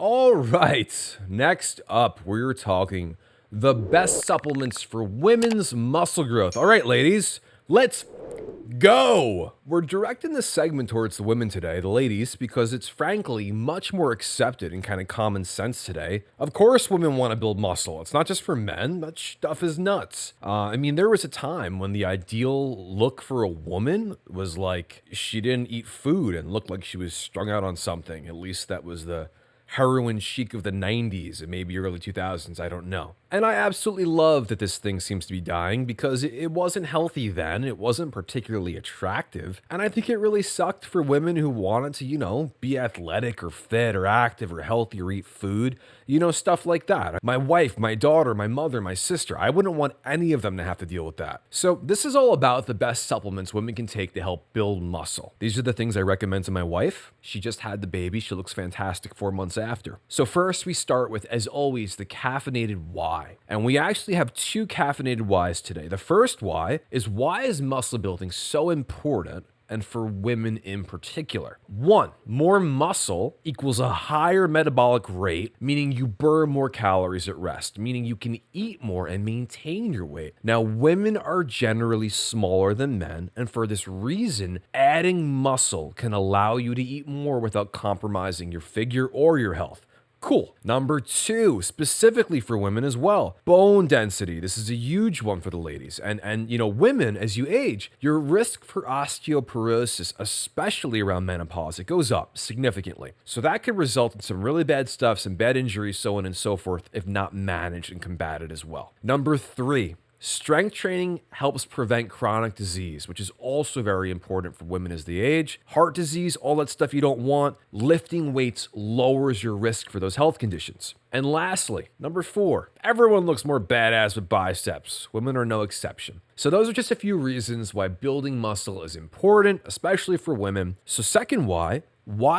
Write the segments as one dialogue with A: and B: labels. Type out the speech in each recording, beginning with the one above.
A: All right, next up, we're talking the best supplements for women's muscle growth. All right, ladies, let's go. We're directing this segment towards the women today, the ladies, because it's frankly much more accepted and kind of common sense today. Of course, women want to build muscle. It's not just for men. That stuff is nuts. There was a time when the ideal look for a woman was like she didn't eat food and looked like she was strung out on something. At least that was the heroin chic of the 90s and maybe early 2000s, I don't know. And I absolutely love that this thing seems to be dying because it wasn't healthy then, it wasn't particularly attractive, and I think it really sucked for women who wanted to, be athletic or fit or active or healthy or eat food, stuff like that. My wife, my daughter, my mother, my sister, I wouldn't want any of them to have to deal with that. So this is all about the best supplements women can take to help build muscle. These are the things I recommend to my wife. She just had the baby. She looks fantastic 4 months after. So first we start with, as always, the caffeinated Y. And we actually have 2 caffeinated Ys today. The first Y is, why is muscle building so important, and for women in particular? 1, more muscle equals a higher metabolic rate, meaning you burn more calories at rest, meaning you can eat more and maintain your weight. Now, women are generally smaller than men, and for this reason, adding muscle can allow you to eat more without compromising your figure or your health. Cool. Number 2, specifically for women as well, bone density. This is a huge one for the ladies. And women, as you age, your risk for osteoporosis, especially around menopause, it goes up significantly. So that could result in some really bad stuff, some bad injuries, so on and so forth, if not managed and combated as well. Number 3, strength training helps prevent chronic disease, which is also very important for women as they age. Heart disease, all that stuff you don't want. Lifting weights lowers your risk for those health conditions. And lastly, number 4, everyone looks more badass with biceps. Women are no exception. So those are just a few reasons why building muscle is important, especially for women. So second why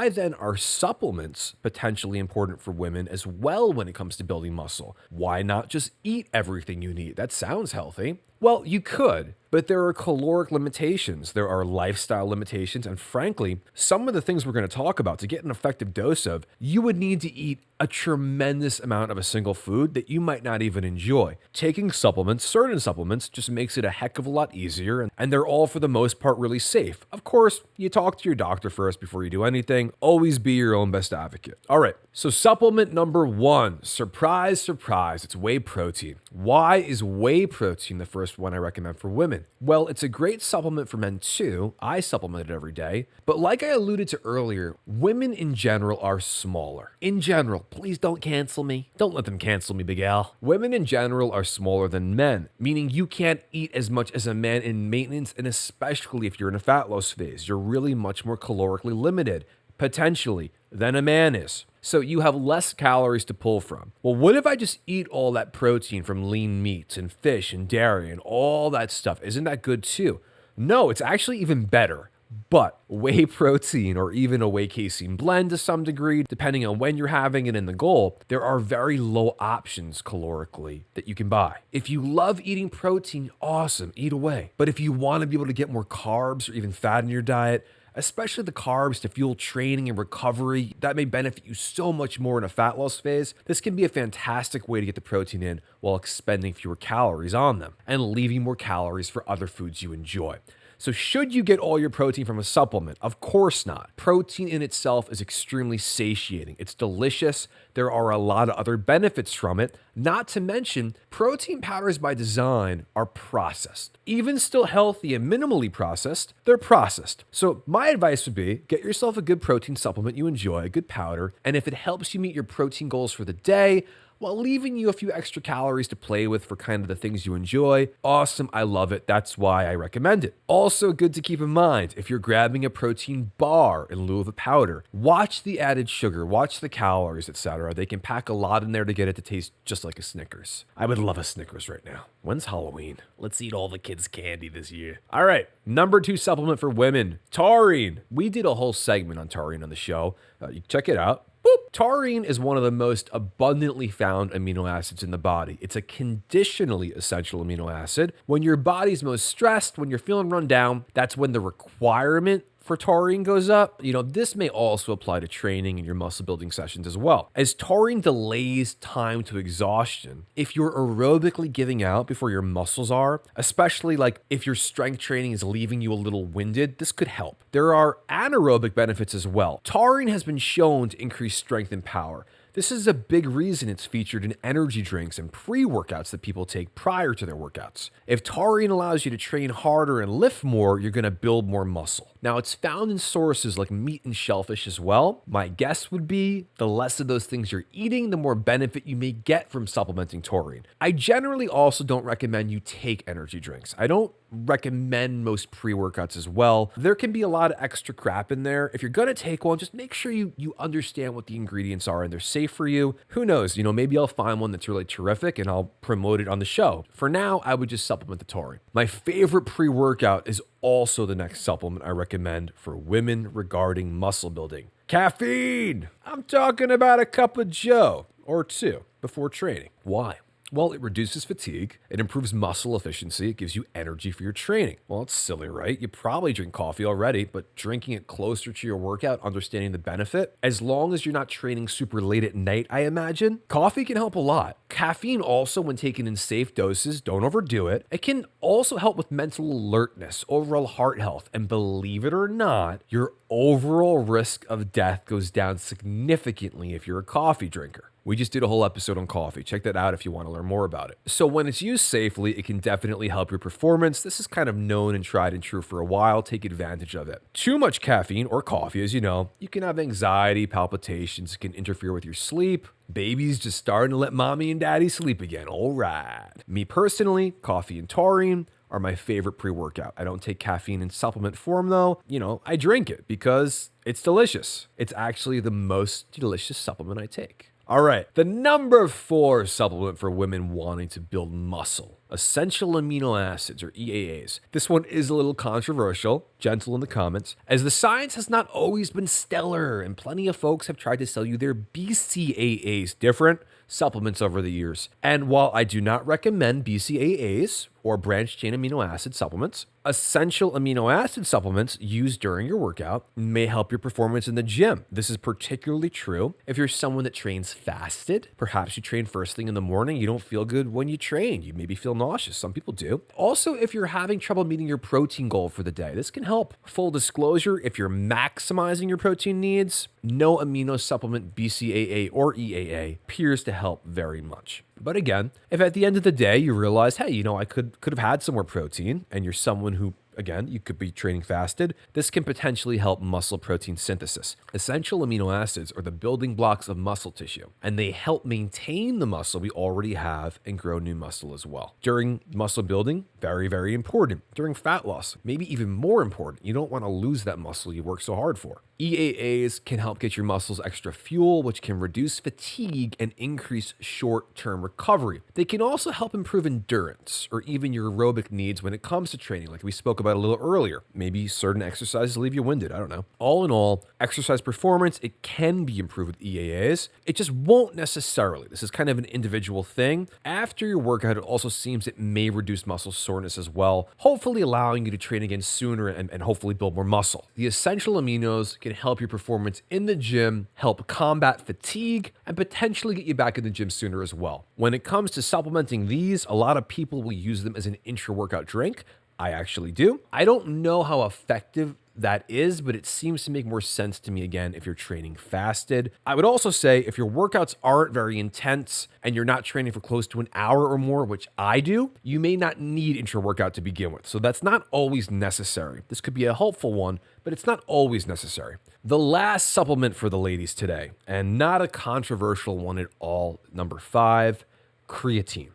A: then are supplements potentially important for women as well when it comes to building muscle? Why not just eat everything you need? That sounds healthy. Well, you could, but there are caloric limitations, there are lifestyle limitations, and frankly, some of the things we're going to talk about to get an effective dose of, you would need to eat a tremendous amount of a single food that you might not even enjoy. Taking supplements, certain supplements, just makes it a heck of a lot easier, and they're all for the most part really safe. Of course, you talk to your doctor first before you do anything. Always be your own best advocate. All right, so supplement number 1, surprise, surprise, it's whey protein. Why is whey protein the first one I recommend for women? Well, it's a great supplement for men too. I supplement it every day. But like I alluded to earlier, women in general are smaller. In general, please don't cancel me. Don't let them cancel me, Big Al. Women in general are smaller than men, meaning you can't eat as much as a man in maintenance, and especially if you're in a fat loss phase, you're really much more calorically limited, potentially, than a man is. So you have less calories to pull from. Well, what if I just eat all that protein from lean meats and fish and dairy and all that stuff? Isn't that good too? No, it's actually even better. But whey protein, or even a whey casein blend to some degree, depending on when you're having it in the goal, there are very low options calorically that you can buy. If you love eating protein, awesome, eat away. But if you want to be able to get more carbs or even fat in your diet, especially the carbs to fuel training and recovery, that may benefit you so much more in a fat loss phase. This can be a fantastic way to get the protein in while expending fewer calories on them and leaving more calories for other foods you enjoy. So should you get all your protein from a supplement? Of course not. Protein in itself is extremely satiating. It's delicious. There are a lot of other benefits from it. Not to mention, protein powders by design are processed. Even still healthy and minimally processed, they're processed. So my advice would be, get yourself a good protein supplement you enjoy, a good powder, and if it helps you meet your protein goals for the day, while leaving you a few extra calories to play with for kind of the things you enjoy, awesome, I love it. That's why I recommend it. Also good to keep in mind, if you're grabbing a protein bar in lieu of a powder, watch the added sugar, watch the calories, etc. They can pack a lot in there to get it to taste just like a Snickers. I would love a Snickers right now. When's Halloween? Let's eat all the kids' candy this year. All right, number 2 supplement for women, taurine. We did a whole segment on taurine on the show. You check it out. Taurine is one of the most abundantly found amino acids in the body. It's a conditionally essential amino acid. When your body's most stressed, when you're feeling run down, that's when the requirement for taurine goes up, this may also apply to training and your muscle building sessions as well. As taurine delays time to exhaustion, if you're aerobically giving out before your muscles are, especially like if your strength training is leaving you a little winded, this could help. There are anaerobic benefits as well. Taurine has been shown to increase strength and power. This is a big reason it's featured in energy drinks and pre-workouts that people take prior to their workouts. If taurine allows you to train harder and lift more, you're going to build more muscle. Now, it's found in sources like meat and shellfish as well. My guess would be the less of those things you're eating, the more benefit you may get from supplementing taurine. I generally also don't recommend you take energy drinks. I don't recommend most pre-workouts as well. There can be a lot of extra crap in there. If you're going to take one, just make sure you understand what the ingredients are and they're safe for you. Who knows? Maybe I'll find one that's really terrific and I'll promote it on the show. For now, I would just supplement the taurine. My favorite pre-workout is also the next supplement I recommend for women regarding muscle building. Caffeine! I'm talking about a cup of Joe or two before training. Why? Well, it reduces fatigue, it improves muscle efficiency, it gives you energy for your training. Well, it's silly, right? You probably drink coffee already, but drinking it closer to your workout, understanding the benefit, as long as you're not training super late at night, I imagine, coffee can help a lot. Caffeine also, when taken in safe doses, don't overdo it. It can also help with mental alertness, overall heart health, and believe it or not, your overall risk of death goes down significantly if you're a coffee drinker. We just did a whole episode on coffee. Check that out if you want to learn more about it. So when it's used safely, it can definitely help your performance. This is kind of known and tried and true for a while. Take advantage of it. Too much caffeine or coffee, as you know, you can have anxiety, palpitations, it can interfere with your sleep. Baby's just starting to let mommy and daddy sleep again. All right. Me personally, coffee and taurine are my favorite pre-workout. I don't take caffeine in supplement form though. I drink it because it's delicious. It's actually the most delicious supplement I take. All right, the number 4 supplement for women wanting to build muscle, essential amino acids or EAAs. This one is a little controversial, gentle in the comments, as the science has not always been stellar and plenty of folks have tried to sell you their BCAAs, different supplements over the years. And while I do not recommend BCAAs or branched chain amino acid supplements, essential amino acid supplements used during your workout may help your performance in the gym. This is particularly true if you're someone that trains fasted. Perhaps you train first thing in the morning, you don't feel good when you train. You maybe feel nauseous. Some people do. Also, if you're having trouble meeting your protein goal for the day, this can help. Full disclosure, if you're maximizing your protein needs, no amino supplement BCAA or EAA appears to help very much. But again, if at the end of the day you realize, hey, I could have had some more protein, and you're someone who, again, you could be training fasted, this can potentially help muscle protein synthesis. Essential amino acids are the building blocks of muscle tissue, and they help maintain the muscle we already have and grow new muscle as well. During muscle building, very, very important. During fat loss, maybe even more important. You don't want to lose that muscle you work so hard for. EAAs can help get your muscles extra fuel, which can reduce fatigue and increase short-term recovery. They can also help improve endurance or even your aerobic needs when it comes to training, like we spoke about a little earlier. Maybe certain exercises leave you winded, I don't know. All in all, exercise performance, it can be improved with EAAs. It just won't necessarily. This is kind of an individual thing. After your workout, it also seems it may reduce muscle soreness as well, hopefully allowing you to train again sooner and hopefully build more muscle. The essential aminos can help your performance in the gym, help combat fatigue, and potentially get you back in the gym sooner as well. When it comes to supplementing these, a lot of people will use them as an intra-workout drink. I actually do. I don't know how effective that is, but it seems to make more sense to me again if you're training fasted. I would also say if your workouts aren't very intense and you're not training for close to an hour or more, which I do, you may not need intra-workout to begin with. So that's not always necessary. This could be a helpful one, but it's not always necessary. The last supplement for the ladies today, and not a controversial one at all, number 5, creatine.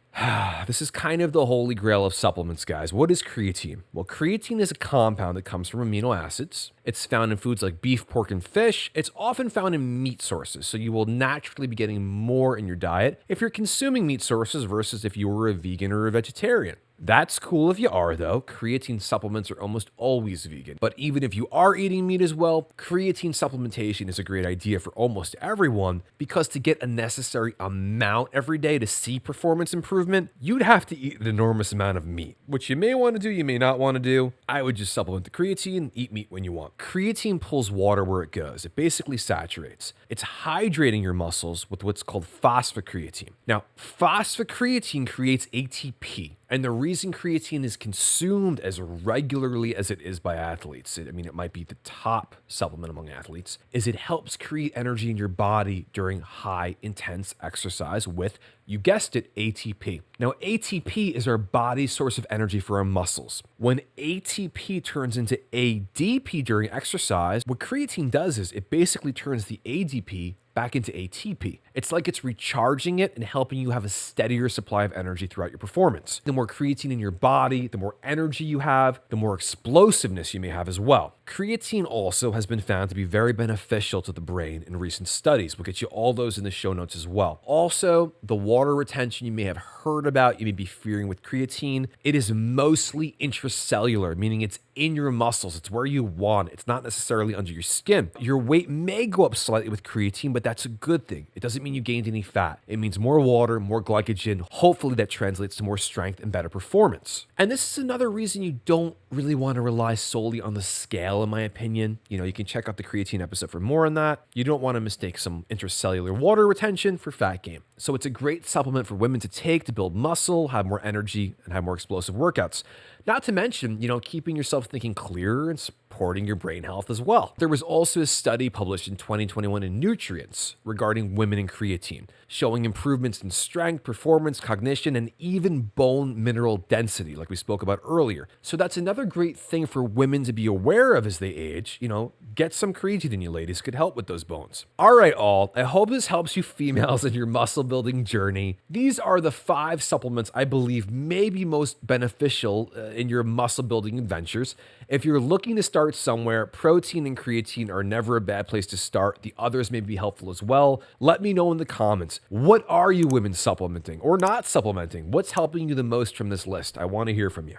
A: This is kind of the holy grail of supplements, guys. What is creatine? Well, creatine is a compound that comes from amino acids. It's found in foods like beef, pork, and fish. It's often found in meat sources, so you will naturally be getting more in your diet if you're consuming meat sources versus if you were a vegan or a vegetarian. That's cool if you are, though. Creatine supplements are almost always vegan. But even if you are eating meat as well, creatine supplementation is a great idea for almost everyone because to get a necessary amount every day to see performance improvement, you'd have to eat an enormous amount of meat, which you may want to do, you may not want to do. I would just supplement the creatine, eat meat when you want. Creatine pulls water where it goes. It basically saturates. It's hydrating your muscles with what's called phosphocreatine. Now, phosphocreatine creates ATP. And the reason creatine is consumed as regularly as it is by athletes, it might be the top supplement among athletes, is it helps create energy in your body during high intense exercise with, you guessed it, ATP. Now, ATP is our body's source of energy for our muscles. When ATP turns into ADP during exercise, what creatine does is it basically turns the ADP back into ATP. It's like it's recharging it and helping you have a steadier supply of energy throughout your performance. The more creatine in your body, the more energy you have, the more explosiveness you may have as well. Creatine also has been found to be very beneficial to the brain in recent studies. We'll get you all those in the show notes as well. Also, the water retention you may have heard about, you may be fearing with creatine, it is mostly intracellular, meaning it's in your muscles. It's where you want it. It's not necessarily under your skin. Your weight may go up slightly with creatine, but that's a good thing. It doesn't mean you gained any fat. It means more water, more glycogen. Hopefully that translates to more strength and better performance. And this is another reason you don't really want to rely solely on the scale, in my opinion. You can check out the creatine episode for more on that. You don't want to mistake some intracellular water retention for fat gain. So it's a great supplement for women to take to build muscle, have more energy, and have more explosive workouts. Not to mention, keeping yourself thinking clearer and supporting your brain health as well. There was also a study published in 2021 in Nutrients regarding women and creatine, showing improvements in strength, performance, cognition, and even bone mineral density, like we spoke about earlier. So that's another great thing for women to be aware of as they age. Get some creatine in you, ladies. Could help with those bones. All right, all. I hope this helps you females in your muscle building journey. These are the 5 supplements I believe may be most beneficial in your muscle building adventures. If you're looking to start somewhere, protein and creatine are never a bad place to start. The others may be helpful as well. Let me know in the comments. What are you women supplementing or not supplementing? What's helping you the most from this list? I want to hear from you.